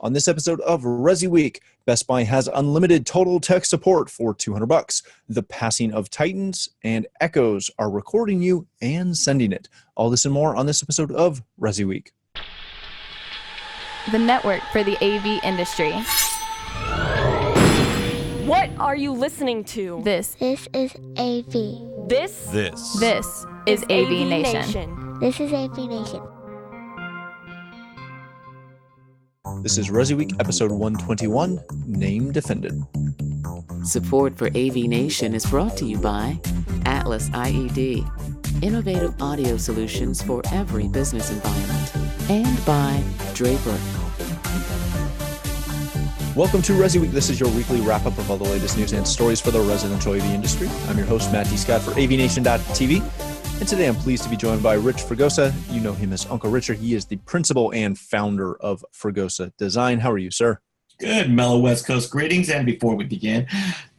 On this episode of ResiWeek, Best Buy has unlimited total tech support for $200. The passing of Titans and Echoes are recording you and sending it. All this and more on this episode of ResiWeek. The network for the AV industry. What are you listening to? This is AV. This is AVNation. This is AVNation. This is ResiWeek, episode 121, Name Defendant. Support for AVNation is brought to you by Atlas IED, innovative audio solutions for every business environment, and by Draper. Welcome to ResiWeek. This is your weekly wrap-up of all the latest news and stories for the residential AV industry. I'm your host, Matt D. Scott for AVNation.tv. And today I'm pleased to be joined by Rich Fregosa. You know him as Uncle Richard. He is the principal and founder of Fregosa Design. How are you, sir? Good, mellow West Coast greetings. And before we begin,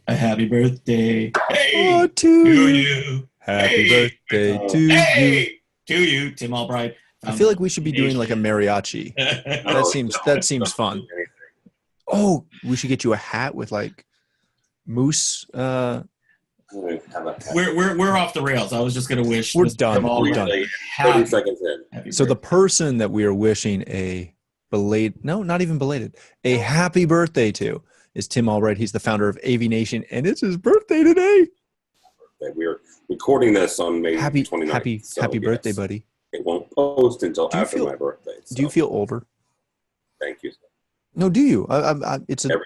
a happy birthday to you. Happy birthday to you. To you, Tim Albright. I feel like we should be doing like a mariachi. That seems fun. Oh, we should get you a hat with like moose. We're off the rails. I was just going to wish. We're done. 30 seconds in. So the person that we are wishing a happy birthday to is Tim Albright. He's the founder of AVNation, and it's his birthday today. We're recording this on May 29th. Happy birthday, buddy. It won't post until after my birthday. So. Do you feel older? Thank you. No, do you? It's every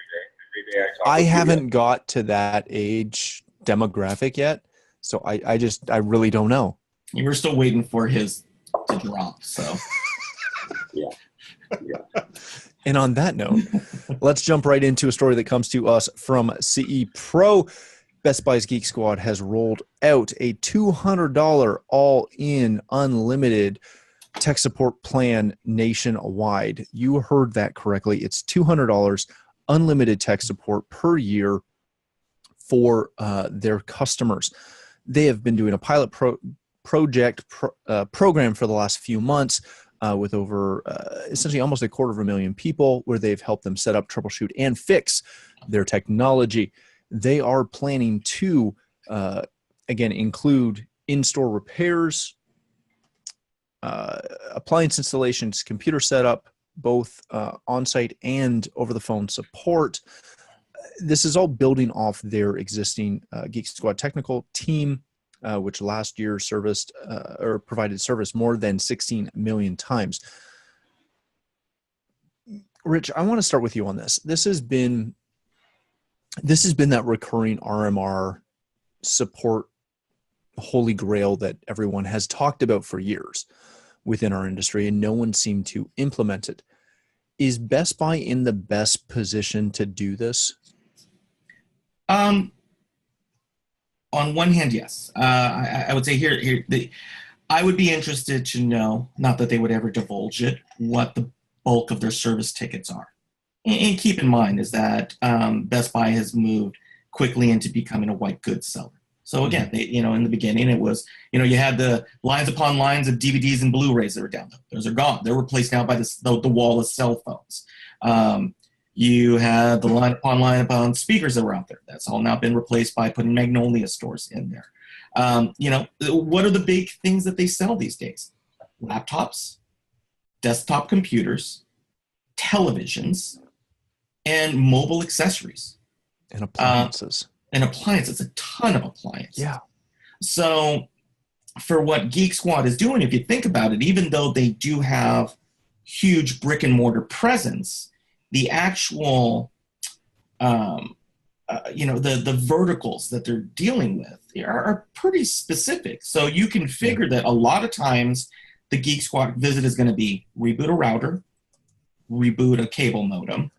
day I haven't got to that age demographic yet, so I really don't know. You were still waiting for his to drop, so yeah. And on that note, let's jump right into a story that comes to us from CE Pro. Best Buy's Geek Squad has rolled out a $200 all-in unlimited tech support plan nationwide. You heard that correctly. It's $200 unlimited tech support per year for their customers. They have been doing a pilot program for the last few months with over essentially almost 250,000 people, where they've helped them set up, troubleshoot, and fix their technology. They are planning to, again, include in-store repairs, appliance installations, computer setup, both on-site and over-the-phone support. This is all building off their existing Geek Squad technical team, which last year provided service more than 16 million times. Rich, I want to start with you on this. This has been that recurring RMR support holy grail that everyone has talked about for years within our industry, and no one seemed to implement it. Is Best Buy in the best position to do this? On one hand, yes. I would say I would be interested to know, not that they would ever divulge it, what the bulk of their service tickets are. And keep in mind is that Best Buy has moved quickly into becoming a white goods seller. So again, in the beginning, it was, you had the lines upon lines of DVDs and Blu-rays that were down. Those are gone. They're replaced now by the wall of cell phones. You had the line upon speakers that were out there. That's all now been replaced by putting Magnolia stores in there. What are the big things that they sell these days? Laptops, desktop computers, televisions, and mobile accessories. And appliances. A ton of appliances. Yeah. So for what Geek Squad is doing, if you think about it, even though they do have huge brick and mortar presence, the actual, the verticals that they're dealing with are pretty specific. So you can figure that a lot of times the Geek Squad visit is going to be reboot a router, reboot a cable modem,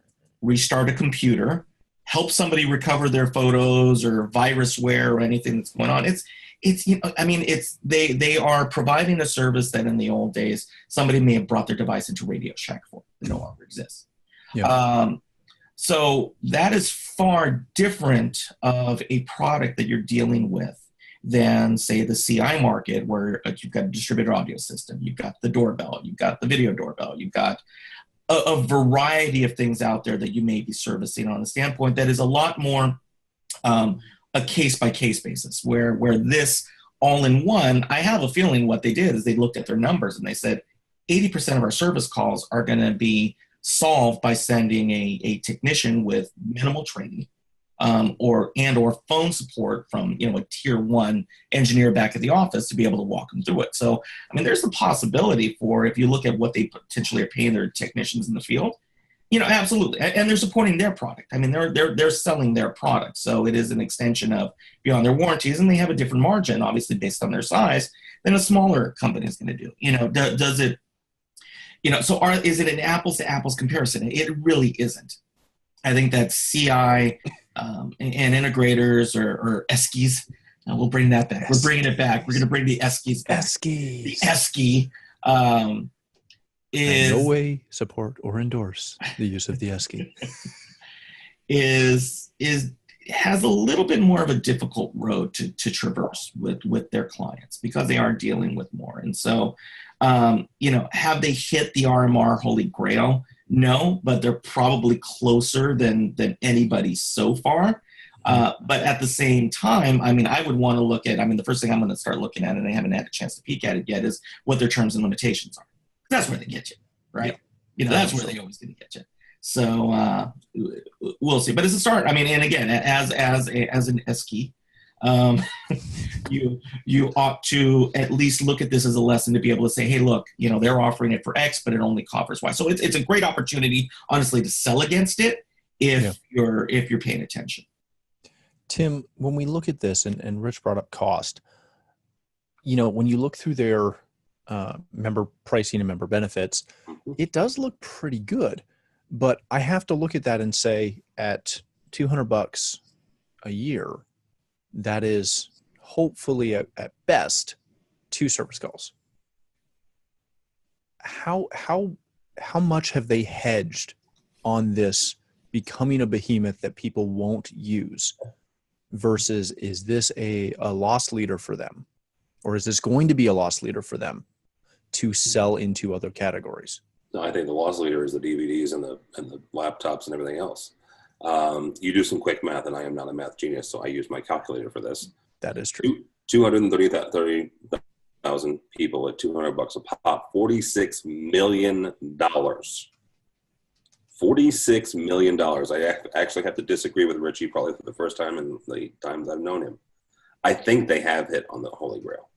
restart a computer, help somebody recover their photos or virusware or anything that's going on. They are providing a service that in the old days somebody may have brought their device into Radio Shack for. It no longer exists. Yeah. So that is far different of a product that you're dealing with than, say, the CI market, where you've got a distributed audio system, you've got the doorbell, you've got the video doorbell, you've got a variety of things out there that you may be servicing on a standpoint that is a lot more a case-by-case basis, where this all-in-one, I have a feeling what they did is they looked at their numbers and they said 80% of our service calls are going to be solved by sending a technician with minimal training, or phone support from a tier 1 engineer back at the office to be able to walk them through it. So, I mean, there's the possibility for, if you look at what they potentially are paying their technicians in the field, absolutely, and they're supporting their product. I mean, they're selling their product, so it is an extension of beyond their warranties, and they have a different margin, obviously based on their size, than a smaller company is going to do. Does it? Is it an apples to apples comparison? It really isn't. I think that CI and integrators or ESKIs, we'll bring that back. We're bringing it back. We're going to bring the ESKIs back. The ESKI is in no way support or endorse the use of the ESKI. Has a little bit more of a difficult road to traverse with their clients because they are dealing with more. And so, have they hit the RMR Holy Grail? No, but they're probably closer than anybody so far. But at the same time, I mean, I would want to look at, the first thing I'm going to start looking at, and I haven't had a chance to peek at it yet, is what their terms and limitations are. That's where they get you, right? Yeah. That's where they're always going to get you. So we'll see. But as a start, I mean, and again, as an ESKI, you ought to at least look at this as a lesson to be able to say, hey, look, they're offering it for X, but it only covers Y. So it's a great opportunity, honestly, to sell against it if you're paying attention. Tim, when we look at this, and Rich brought up cost, when you look through their member pricing and member benefits, it does look pretty good. But I have to look at that and say, at $200 a year, that is hopefully at best 2 service calls. How much have they hedged on this becoming a behemoth that people won't use, versus is this a loss leader for them, or is this going to be a loss leader for them to sell into other categories? No, I think the loss leader is the DVDs and the laptops and everything else. You do some quick math, and I am not a math genius, so I use my calculator for this. That is true. 230,000 people at $200 a pop, $46 million. $46 million. I actually have to disagree with Richie probably for the first time in the times I've known him. I think they have hit on the Holy Grail.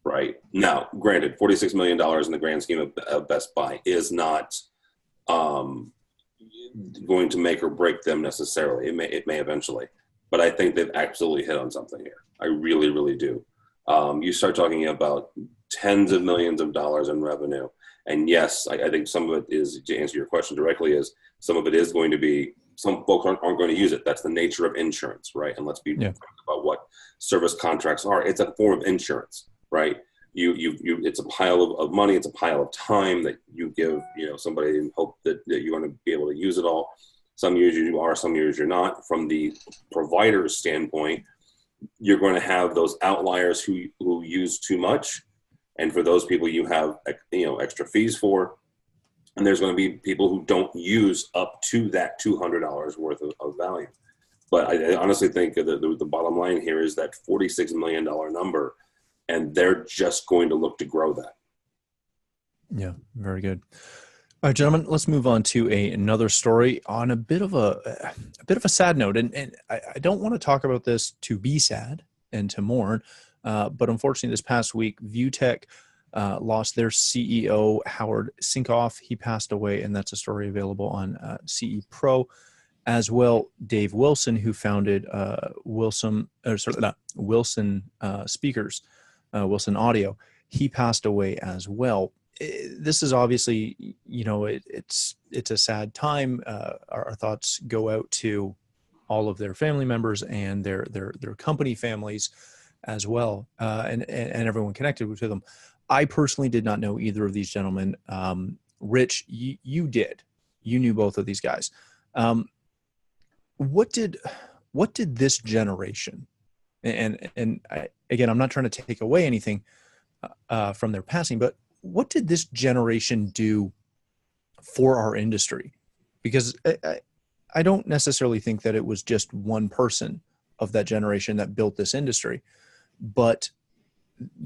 Right. Now, granted, $46 million in the grand scheme of Best Buy is not going to make or break them necessarily. It may eventually. But I think they've absolutely hit on something here. I really, really do. You start talking about tens of millions of dollars in revenue. And yes, I think some of it is, to answer your question directly, is some of it is going to be, some folks aren't going to use it. That's the nature of insurance, right? And let's be frank about what service contracts are. It's a form of insurance. Right, it's a pile of money. It's a pile of time that you give, somebody, and hope that you're going to be able to use it all. Some years you are, some years you're not. From the provider's standpoint, you're going to have those outliers who use too much, and for those people you have extra fees for, and there's going to be people who don't use up to that $200 worth of value. But I honestly think the bottom line here is that $46 million number. And they're just going to look to grow that. Yeah, very good. All right, gentlemen, let's move on to another story on a bit of a sad note. And I don't want to talk about this to be sad and to mourn, but unfortunately, this past week, ViewTech lost their CEO, Howard Sinkoff. He passed away, and that's a story available on CE Pro. As well, Dave Wilson, who founded Wilson Speakers. Wilson Audio, he passed away as well. This is obviously, it's a sad time. Our thoughts go out to all of their family members and their company families as well, and everyone connected with them. I personally did not know either of these gentlemen. Rich, you did. You knew both of these guys. What did this generation? And again, I'm not trying to take away anything from their passing, but what did this generation do for our industry, because I don't necessarily think that it was just one person of that generation that built this industry, but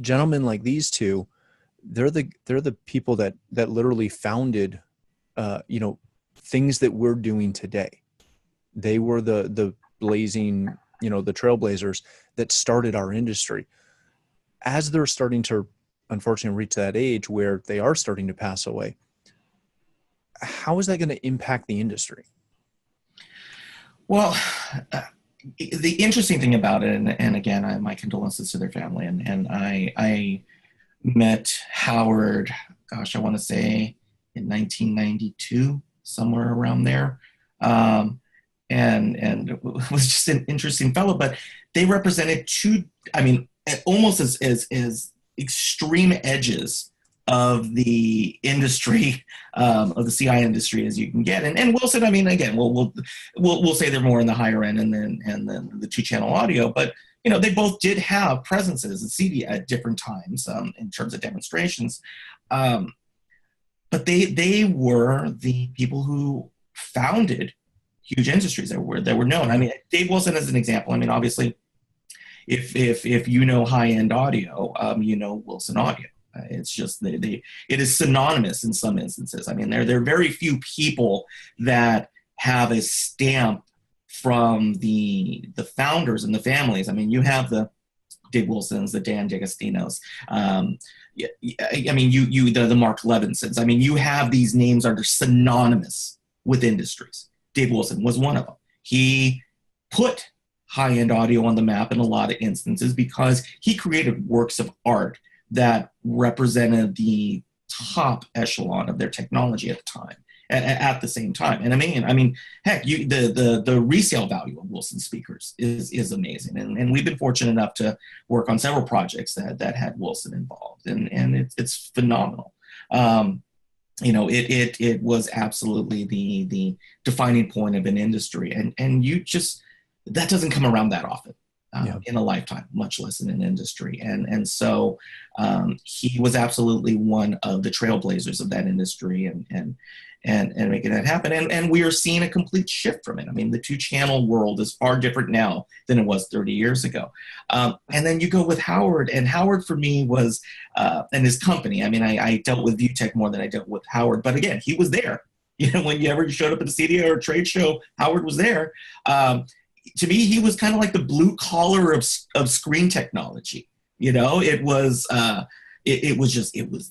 gentlemen like these two, they're the people that literally founded, things that we're doing today. They were the blazing, the trailblazers that started our industry. As they're starting to, unfortunately, reach that age where they are starting to pass away, how is that going to impact the industry? Well, the interesting thing about it, and again, my condolences to their family, and I met Howard, gosh, I want to say in 1992, somewhere around there. And it was just an interesting fellow, but they represented two, almost as extreme edges of the industry, of the CI industry as you can get. And Wilson, again, we'll say they're more in the higher end and then the 2-channel audio, but they both did have presences at CD at different times in terms of demonstrations. But they were the people who founded huge industries that were known. Dave Wilson as an example. Obviously, if you know high-end audio, Wilson Audio. It's just it is synonymous in some instances. There are very few people that have a stamp from the founders and the families. You have the Dave Wilsons, the Dan D'Agostino's, the Mark Levinsons. You have these names that are synonymous with industries. Dave Wilson was one of them. He put high-end audio on the map in a lot of instances because he created works of art that represented the top echelon of their technology at the time, at the same time. And heck, the resale value of Wilson speakers is amazing. And we've been fortunate enough to work on several projects that had Wilson involved, and it's phenomenal. It was absolutely the defining point of an industry, and that doesn't come around that often. In a lifetime, much less in an industry. And so he was absolutely one of the trailblazers of that industry and making that happen. And we are seeing a complete shift from it. The 2-channel world is far different now than it was 30 years ago. And then you go with Howard, and Howard for me was, and his company, I dealt with ViewTech more than I dealt with Howard, but again, he was there. Whenever you showed up at the CDA or a trade show, Howard was there. To me, he was kind of like the blue collar of screen technology. It was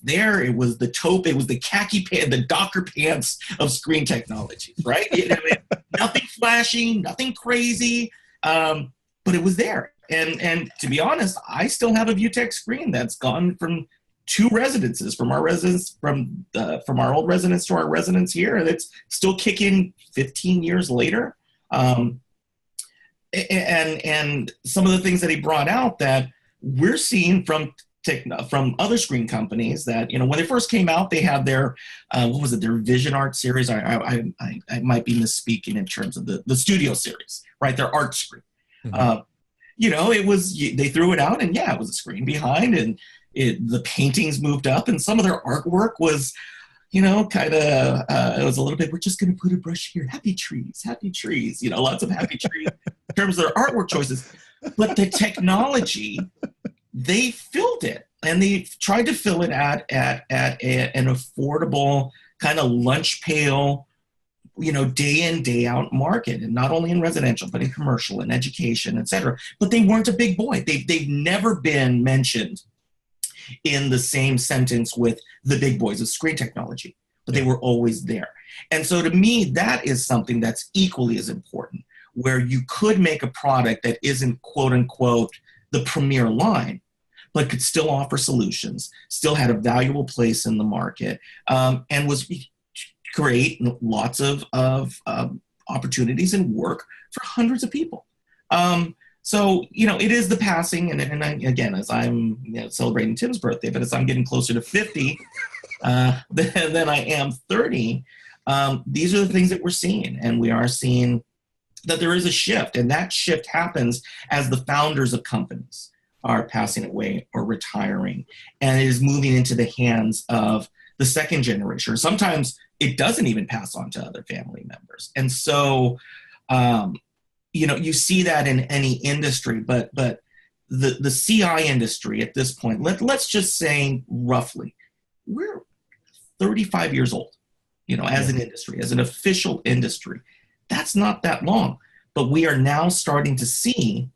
there. It was the taupe. It was the khaki pants, the Docker pants of screen technology, right? Nothing flashy, nothing crazy, but it was there. And to be honest, I still have a ViewTech screen that's gone from 2 residences, from our residence, from our old residence to our residence here, and it's still kicking 15 years later. And some of the things that he brought out that we're seeing from other screen companies that, when they first came out, they had their, their Vision Art series. I might be misspeaking in terms of the studio series, right? Their art screen. Mm-hmm. It was, they threw it out, and it was a screen behind, and the paintings moved up, and some of their artwork was, it was a little bit, we're just going to put a brush here. Happy trees, lots of happy trees in terms of their artwork choices. But the technology, they filled it, and they tried to fill it at an affordable kind of lunch pail, day in, day out market, and not only in residential, but in commercial and education, et cetera. But they weren't a big boy. They've never been mentioned in the same sentence with the big boys of screen technology, but they were always there. And so to me, that is something that's equally as important, where you could make a product that isn't quote unquote the premier line, but could still offer solutions, still had a valuable place in the market, and was create lots of opportunities and work for hundreds of people. So, it is the passing, and again, as I'm celebrating Tim's birthday, but as I'm getting closer to 50 than I am 30, these are the things that we're seeing, and we are seeing that there is a shift, and that shift happens as the founders of companies are passing away or retiring, and it is moving into the hands of the second generation, or sometimes it doesn't even pass on to other family members. And so, you see that in any industry, but the CI industry at this point, let's just say roughly, we're 35 years old, as an industry, as an official industry. That's not that long, but we are now starting to see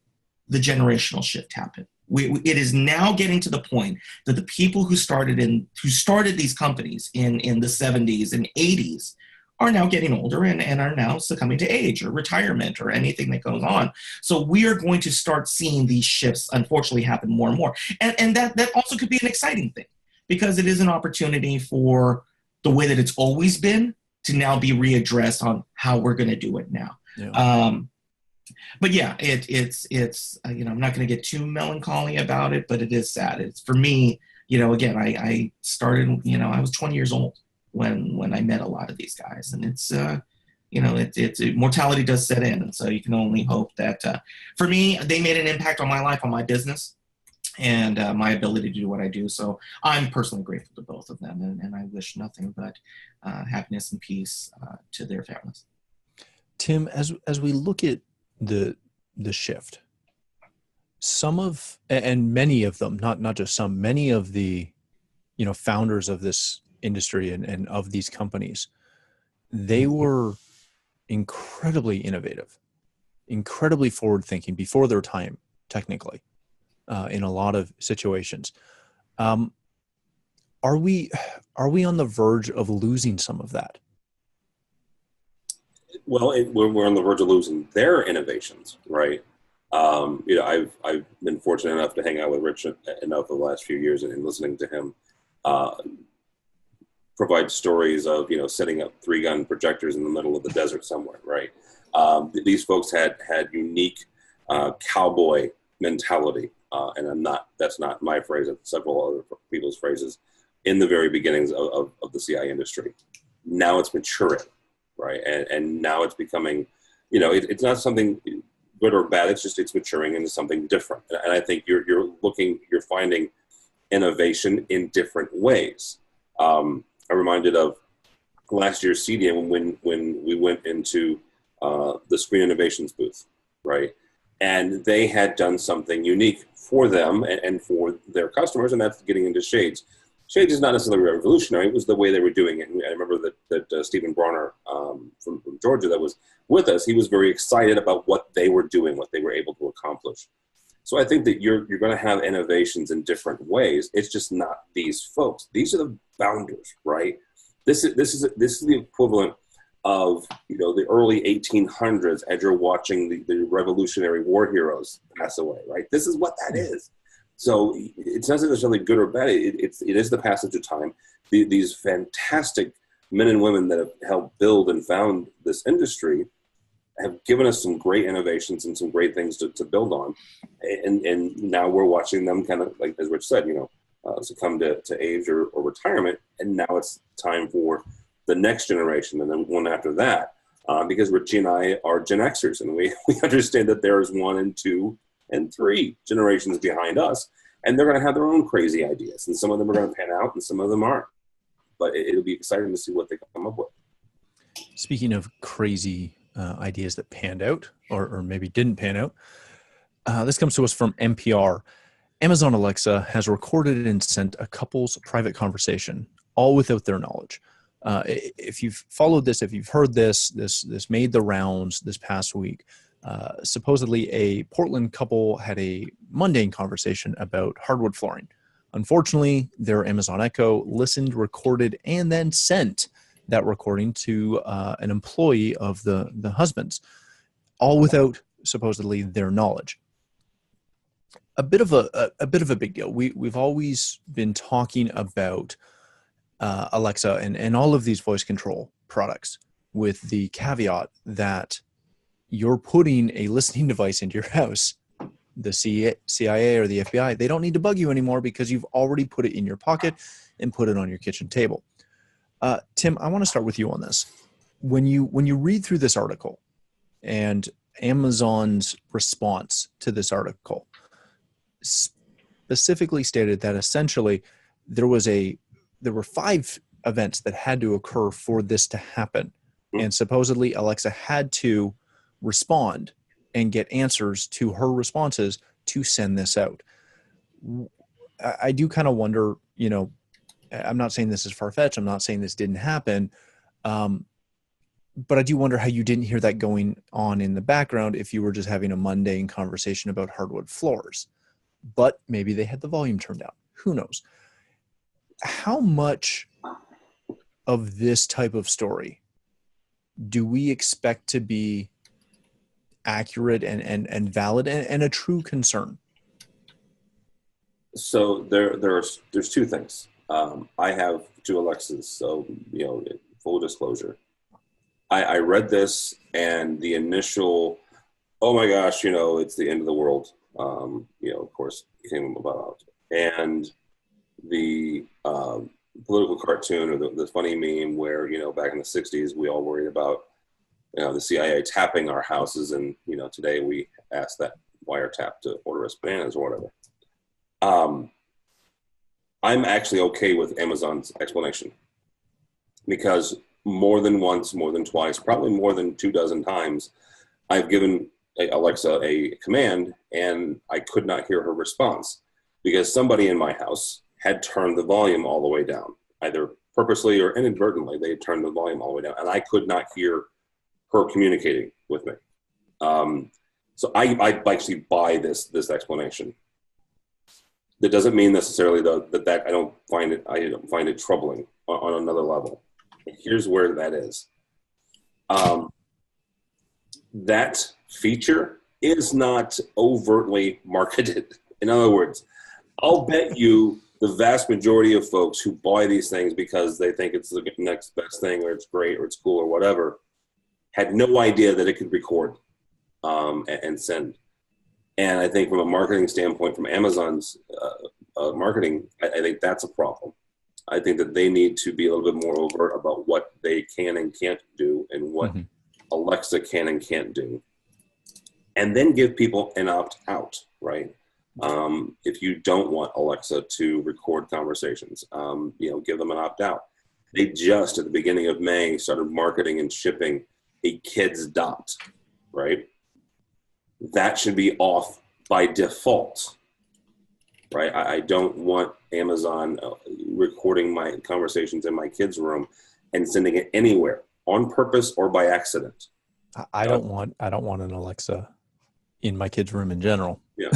the generational shift happen. It is now getting to the point that the people who started these companies in the 70s and 80s are now getting older and are now succumbing to age or retirement or anything that goes on. So we are going to start seeing these shifts, unfortunately, happen more and more. And that also could be an exciting thing, because it is an opportunity for the way that it's always been to now be readdressed on how we're going to do it now. Yeah. But yeah, it's I'm not going to get too melancholy about it, but it is sad. It's for me, again, I started, I was 20 years old when I met a lot of these guys, and it's mortality does set in. And so you can only hope that for me, they made an impact on my life, on my business, and my ability to do what I do. So I'm personally grateful to both of them, and I wish nothing but happiness and peace to their families. Tim, as we look at the shift, many of them, not just some, many of the founders of this industry and of these companies, they were incredibly innovative, incredibly forward thinking before their time, technically, in a lot of situations. Are we on the verge of losing some of that? Well, we're on the verge of losing their innovations, right? I've been fortunate enough to hang out with Rich enough the last few years and listening to him provide stories of, setting up 3-gun projectors in the middle of the desert somewhere, right? These folks had unique cowboy mentality, and that's not my phrase, it's several other people's phrases, in the very beginnings of the CI industry. Now it's maturing. Right. And now it's becoming, it's not something good or bad. It's maturing into something different. And I think you're finding innovation in different ways. I'm reminded of last year's CDM when we went into the Screen Innovations booth. Right. And they had done something unique for them and for their customers. And that's getting into shades. Shades is not necessarily revolutionary. It was the way they were doing it. And I remember that Stephen Bronner from Georgia that was with us, he was very excited about what they were doing, what they were able to accomplish. So I think that you're going to have innovations in different ways. It's just not these folks. These are the founders, right? This is the equivalent of the early 1800s as you're watching the Revolutionary War heroes pass away, right? This is what that is. So it's not necessarily good or bad. It is the passage of time. These fantastic men and women that have helped build and found this industry have given us some great innovations and some great things to build on. And now we're watching them kind of, like as Rich said, succumb to age or retirement. And now it's time for the next generation and then one after that. Because Richie and I are Gen Xers, and we understand that there is 1 and 2 and 3 generations behind us, and they're going to have their own crazy ideas, and some of them are going to pan out and some of them aren't, but it'll be exciting to see what they come up with. Speaking of crazy ideas that panned out or maybe didn't pan out, this comes to us from NPR. Amazon Alexa has recorded and sent a couple's private conversation, all without their knowledge. If you've followed this, if you've heard this made the rounds this past week. Supposedly a Portland couple had a mundane conversation about hardwood flooring. Unfortunately, their Amazon Echo listened, recorded, and then sent that recording to an employee of the husbands, all without supposedly their knowledge. A bit of a big deal. We've always been talking about Alexa and all of these voice control products with the caveat that you're putting a listening device into your house. The CIA or the FBI, they don't need to bug you anymore because you've already put it in your pocket and put it on your kitchen table. Tim, I want to start with you on this. When you read through this article and Amazon's response to this article, specifically stated that essentially there were 5 events that had to occur for this to happen. And supposedly Alexa had to respond and get answers to her responses to send this out. I do kind of wonder, you know, I'm not saying this is far-fetched. I'm not saying this didn't happen. But I do wonder how you didn't hear that going on in the background if you were just having a mundane conversation about hardwood floors. But maybe they had the volume turned down. Who knows? How much of this type of story do we expect to be accurate and valid and a true concern? So there's two things. I have two Alexas, so, you know, full disclosure. I read this, and the initial, oh my gosh, you know, it's the end of the world, you know, of course, came about. And the political cartoon, or the funny meme where, you know, back in the 60s, we all worried about, you know, the CIA tapping our houses, and, you know, today we ask that wiretap to order us bananas or whatever. I'm actually okay with Amazon's explanation, because more than once, more than twice, probably more than 24 times, I've given Alexa a command and I could not hear her response because somebody in my house had turned the volume all the way down, either purposely or inadvertently. They had turned the volume all the way down, and I could not hear her communicating with me. So I actually buy this explanation. That doesn't mean necessarily, though, that I don't find it troubling on another level. Here's where that is. That feature is not overtly marketed. In other words, I'll bet you the vast majority of folks who buy these things because they think it's the next best thing, or it's great, or it's cool, or whatever, had no idea that it could record and send. And I think from a marketing standpoint, from Amazon's marketing, I think that's a problem. I think that they need to be a little bit more overt about what they can and can't do, and what Alexa can and can't do. And then give people an opt-out, right? If you don't want Alexa to record conversations, you know, give them an opt-out. They just, at the beginning of May, started marketing and shipping a Kids Dot, right? That should be off by default, right? I don't want Amazon recording my conversations in my kids' room and sending it anywhere on purpose or by accident. I don't want an Alexa in my kids' room in general. Yeah.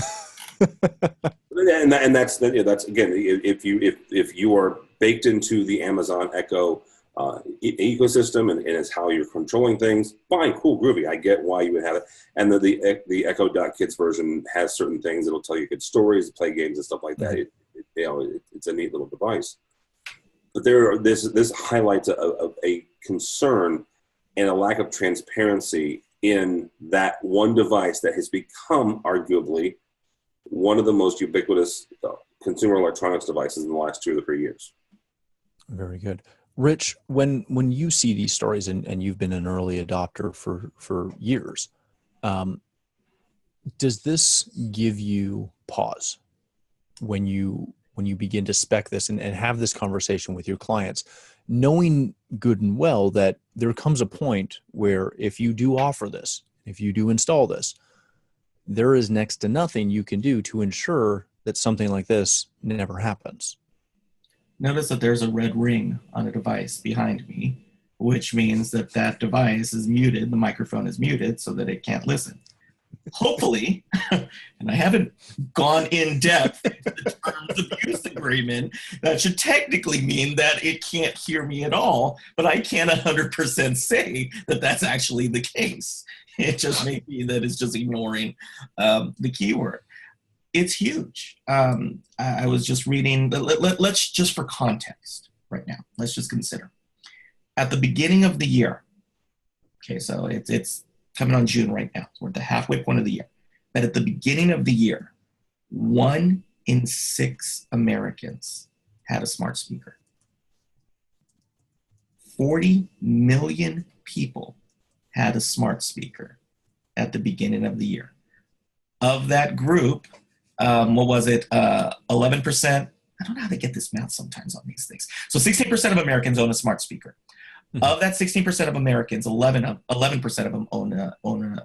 and that's again, if you are baked into the Amazon Echo ecosystem and it's how you're controlling things, fine, cool, groovy. I get why you would have it. And the Echo Dot Kids version has certain things that'll tell you good stories, play games and stuff like that. It's a neat little device. But this highlights a concern and a lack of transparency in that one device that has become arguably one of the most ubiquitous consumer electronics devices in the last 2 or 3 years. Very good. Rich, when you see these stories, and you've been an early adopter for years, does this give you pause when you begin to spec this and have this conversation with your clients, knowing good and well that there comes a point where if you do offer this, if you do install this, there is next to nothing you can do to ensure that something like this never happens? Notice that there's a red ring on a device behind me, which means that device is muted, the microphone is muted so that it can't listen. Hopefully, and I haven't gone in depth into the terms of use agreement, that should technically mean that it can't hear me at all, but I can't 100% say that that's actually the case. It just may be that it's just ignoring the keyword. It's huge. I was just reading, let's just for context right now, let's just consider. At the beginning of the year, okay, so it's coming on June right now. So we're at the halfway point of the year. But at the beginning of the year, 1 in 6 Americans had a smart speaker. 40 million people had a smart speaker at the beginning of the year. Of that group, 11% I don't know how they get this math sometimes on these things. So 16% of Americans own a smart speaker. Mm-hmm. Of that 16% of Americans, 11% of them own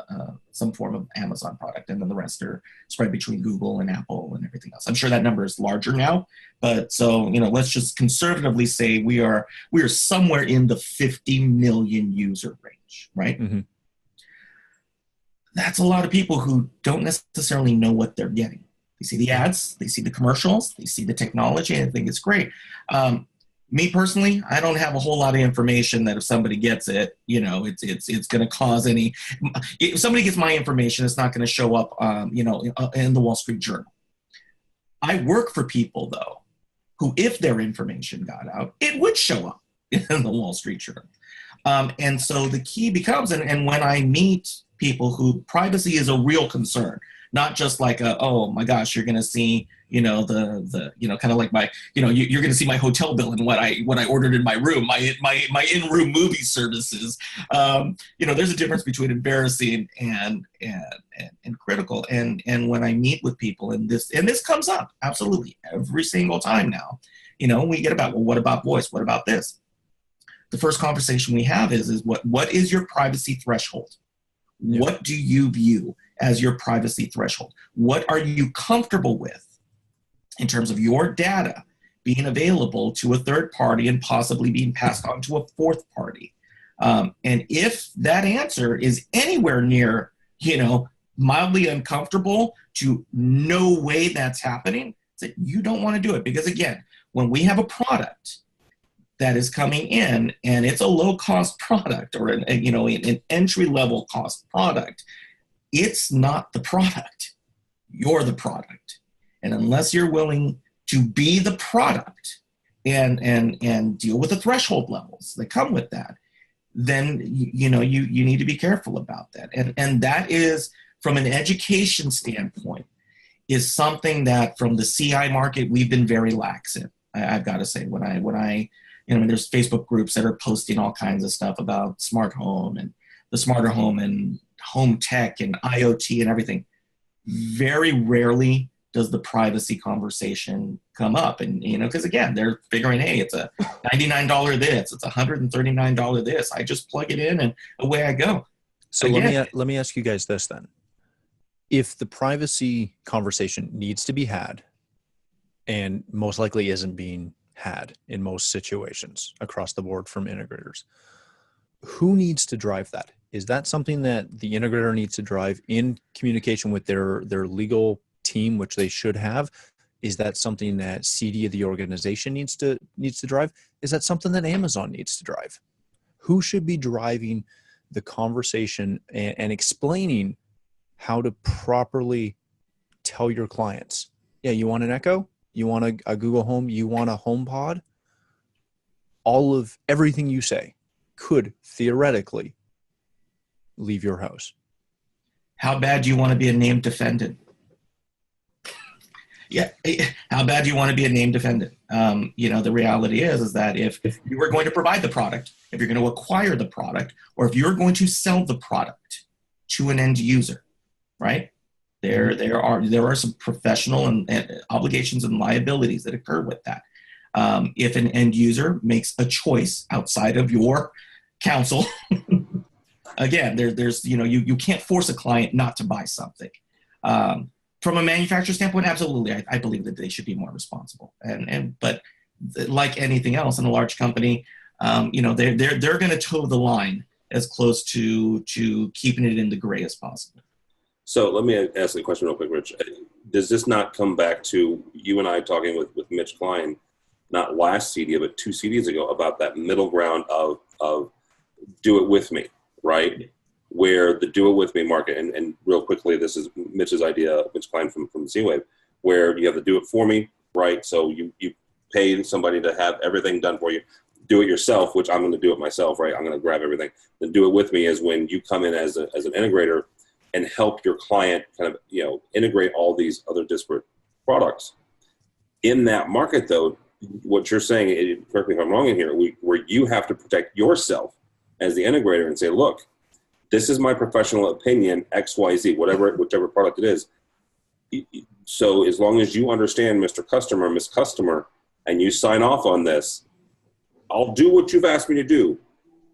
some form of Amazon product, and then the rest are spread between Google and Apple and everything else. I'm sure that number is larger now, but so let's just conservatively say we are somewhere in the 50 million user range, right? Mm-hmm. That's a lot of people who don't necessarily know what they're getting. They see the ads, they see the commercials, they see the technology, and I think it's great. Me personally, I don't have a whole lot of information that if somebody gets it, it's going to cause any. If somebody gets my information, it's not going to show up, in the Wall Street Journal. I work for people though, who if their information got out, it would show up in the Wall Street Journal. And so the key becomes, and when I meet people who privacy is a real concern, not just like oh my gosh, you're going to see, kind of like my, you're going to see my hotel bill and what I ordered in my room, my in-room movie services. There's a difference between embarrassing and critical. And when I meet with people, and this comes up absolutely every single time now, we get about, well, what about voice? What about this? The first conversation we have is what is your privacy threshold? Yeah. What do you view as your privacy threshold? What are you comfortable with in terms of your data being available to a third party and possibly being passed on to a fourth party? And if that answer is anywhere near, mildly uncomfortable to no way that's happening, that you don't want to do it. Because again, when we have a product that is coming in and it's a low-cost product or an entry-level cost product, it's not the product. You're the product. And unless you're willing to be the product and deal with the threshold levels that come with that, then you need to be careful about that. And that is, from an education standpoint, is something that from the CI market we've been very lax in. I've got to say, when I there's Facebook groups that are posting all kinds of stuff about smart home and the smarter home and home tech and IoT and everything. Very rarely does the privacy conversation come up. And, because again, they're figuring, hey, it's a $99 this, it's a $139 this. I just plug it in and away I go. So again, let me ask you guys this then. If the privacy conversation needs to be had, and most likely isn't being had in most situations across the board from integrators, who needs to drive that? Is that something that the integrator needs to drive in communication with their legal team, which they should have? Is that something that CD of the organization needs to drive? Is that something that Amazon needs to drive? Who should be driving the conversation and explaining how to properly tell your clients, yeah, you want an Echo? You want a Google Home? You want a HomePod? All of everything you say could theoretically leave your house. How bad do you want to be a named defendant? Yeah, how bad do you want to be a named defendant? The reality is that if you are going to provide the product, if you're going to acquire the product, or if you're going to sell the product to an end user, right? There are some professional and obligations and liabilities that occur with that. If an end user makes a choice outside of your counsel, again, there's you can't force a client not to buy something. From a manufacturer standpoint, absolutely, I believe that they should be more responsible. But like anything else in a large company, they're going to toe the line as close to keeping it in the gray as possible. So let me ask the question real quick, Rich. Does this not come back to you and I talking with Mitch Klein, not last CD, but 2 CDs ago, about that middle ground of do it with me, right? Where the do it with me market, and real quickly, this is Mitch's idea, Mitch Klein from Z-Wave, where you have the do it for me, right? So you pay somebody to have everything done for you. Do it yourself, which I'm going to do it myself, right? I'm going to grab everything. The do it with me is when you come in as an integrator and help your client kind of, integrate all these other disparate products. In that market, though, what you're saying, correct me if I'm wrong in here, where you have to protect yourself as the integrator and say, look, this is my professional opinion, XYZ, whichever product it is. So as long as you understand, Mr. Customer, Miss Customer, and you sign off on this, I'll do what you've asked me to do.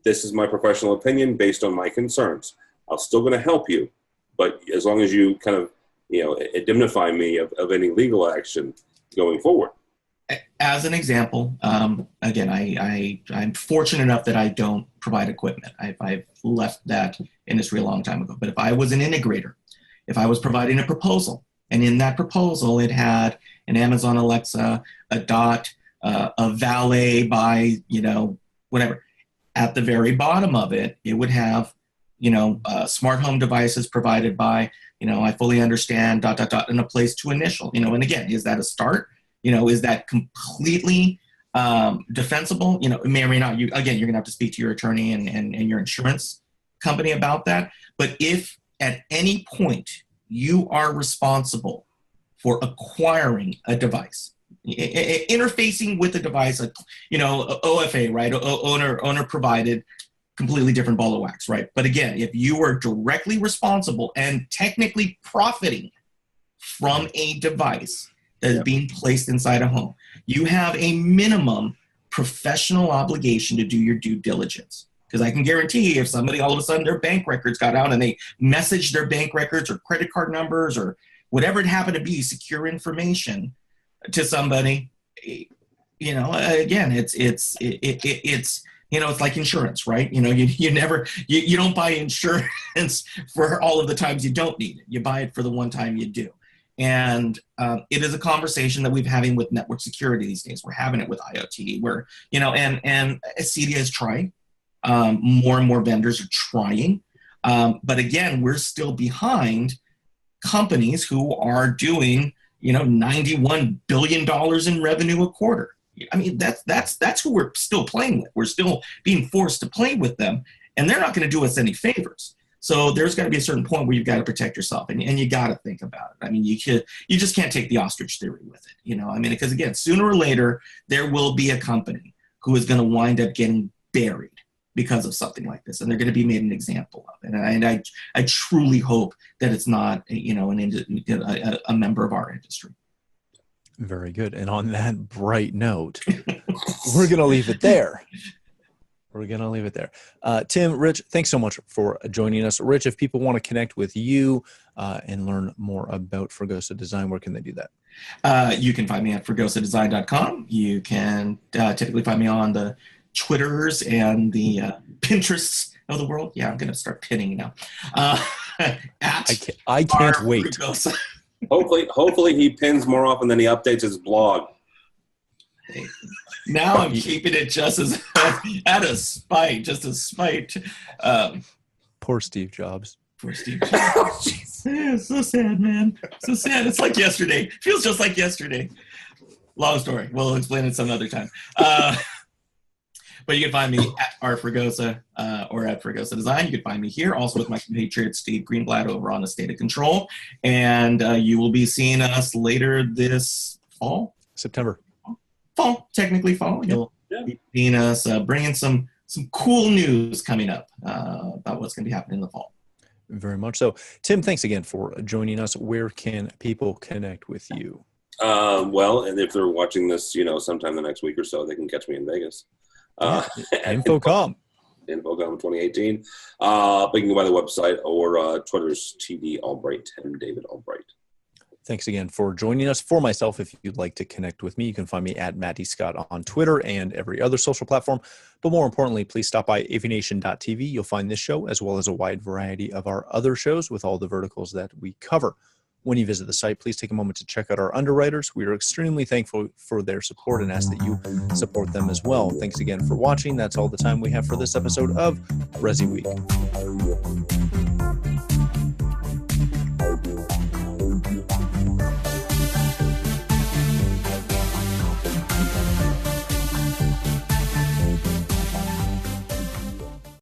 This is my professional opinion based on my concerns. I'm still going to help you, but as long as you kind of, indemnify me of any legal action going forward. As an example, again, I'm fortunate enough that I don't provide equipment. I've left that industry a long time ago. But if I was an integrator, if I was providing a proposal, and in that proposal it had an Amazon Alexa, a Dot, a Valet by, whatever. At the very bottom of it, it would have, smart home devices provided by, I fully understand, ... and a place to initial, and again, is that a start? Is that completely defensible? It may or may not. You're going to have to speak to your attorney and your insurance company about that. But if at any point you are responsible for acquiring a device, interfacing with the device, OFA, right? Owner provided, completely different ball of wax, right? But again, if you are directly responsible and technically profiting from a device that is being placed inside a home, you have a minimum professional obligation to do your due diligence. Because I can guarantee if somebody all of a sudden their bank records got out and they messaged their bank records or credit card numbers or whatever it happened to be, secure information to somebody, again, it's like insurance, right? You don't buy insurance for all of the times you don't need it. You buy it for the one time you do. And it is a conversation that we're having with network security these days. We're having it with IoT, where, and CEDIA is trying. More and more vendors are trying. But again, we're still behind companies who are doing, $91 billion in revenue a quarter. I mean, that's who we're still playing with. We're still being forced to play with them, and they're not going to do us any favors. So there's got to be a certain point where you've got to protect yourself, and you got to think about it. I mean, you just can't take the ostrich theory with it, because again, sooner or later, there will be a company who is going to wind up getting buried because of something like this, and they're going to be made an example of. And I truly hope that it's not, a member of our industry. Very good. And on that bright note, we're going to leave it there. Tim, Rich, thanks so much for joining us. Rich, if people want to connect with you and learn more about Fregosa Design, where can they do that? You can find me at fregosadesign.com. You can typically find me on the Twitters and the Pinterests of the world. Yeah, I'm going to start pinning now. I can't wait. Fregosa. Hopefully he pins more often than he updates his blog. Now I'm keeping it just as out of spite, just a spite. Poor Steve Jobs. It's so sad, man. So sad. It's like yesterday. It feels just like yesterday. Long story. We'll explain it some other time. But you can find me at @Fregosa or at Fregosa Design. You can find me here, also with my compatriot Steve Greenblatt over on A State of Control. And you will be seeing us later this fall. September. Technically fall. You'll be seeing us bringing some cool news coming up about what's going to be happening in the fall. Very much so. Tim, thanks again for joining us. Where can people connect with you? Well, and if they're watching this, sometime the next week or so, they can catch me in Vegas. Infocom 2018. But you can go by the website or Twitter's TD Albright, Tim David Albright. Thanks again for joining us. For myself, if you'd like to connect with me, you can find me at Matty Scott on Twitter and every other social platform. But more importantly, please stop by AVNation.tv. You'll find this show as well as a wide variety of our other shows with all the verticals that we cover. When you visit the site, please take a moment to check out our underwriters. We are extremely thankful for their support and ask that you support them as well. Thanks again for watching. That's all the time we have for this episode of ResiWeek.